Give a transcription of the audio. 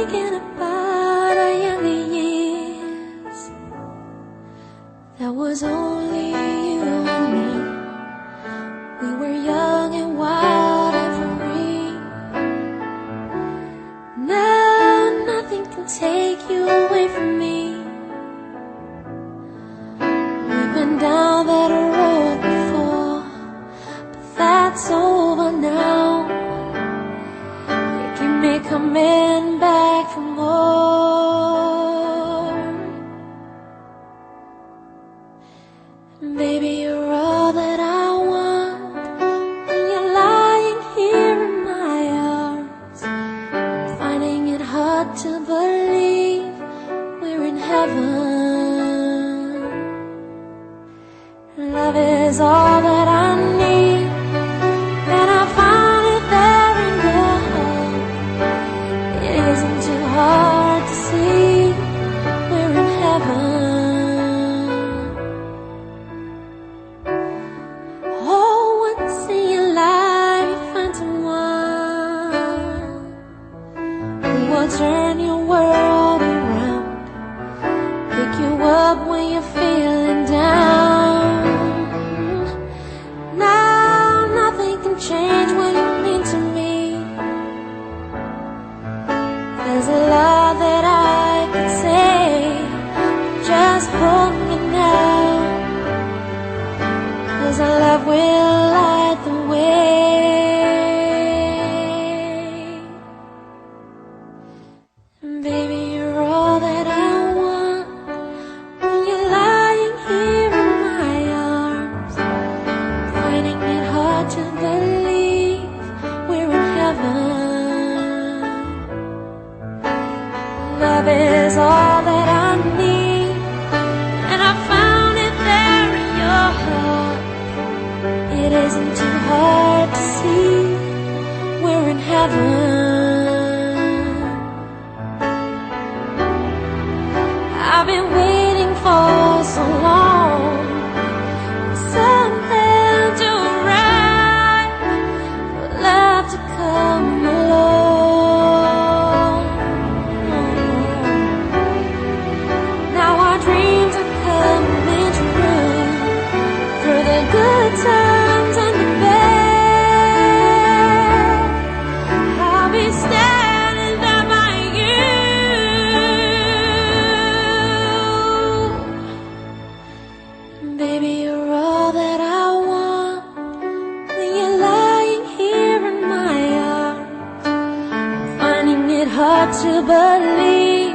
thinking about our younger years. There was only you and me. We were young and wild and free. Now nothing can take you away from me. We've been down that road before, but that's over now. You keep me coming back for more. Baby, you're all that I want when you're lying here in my arms. I'm finding it hard to believe we're in heaven. Love is all that I need, and I found it there in your heart. It isn't too hard to see we're in heaven. Oh, once in your life you find someone who will turn your world around, pick you up when you're feeling down. Change what you mean to me. There's a lot that I could say, just hold me now, 'cause our love will light the way. Baby, you're all that I want when you're lying here in my arms. Finding it hard to believe we're in heaven. Love is all that I need, and I found it there in your heart. It isn't too hard to see we're in heaven. I've been waiting for so long, something to right, for love to come along. Now our dreams are coming true, through the good times and the bad. I'll be standing there by you. Baby, you're all that I want when you're lying here in my arms. Finding it hard to believe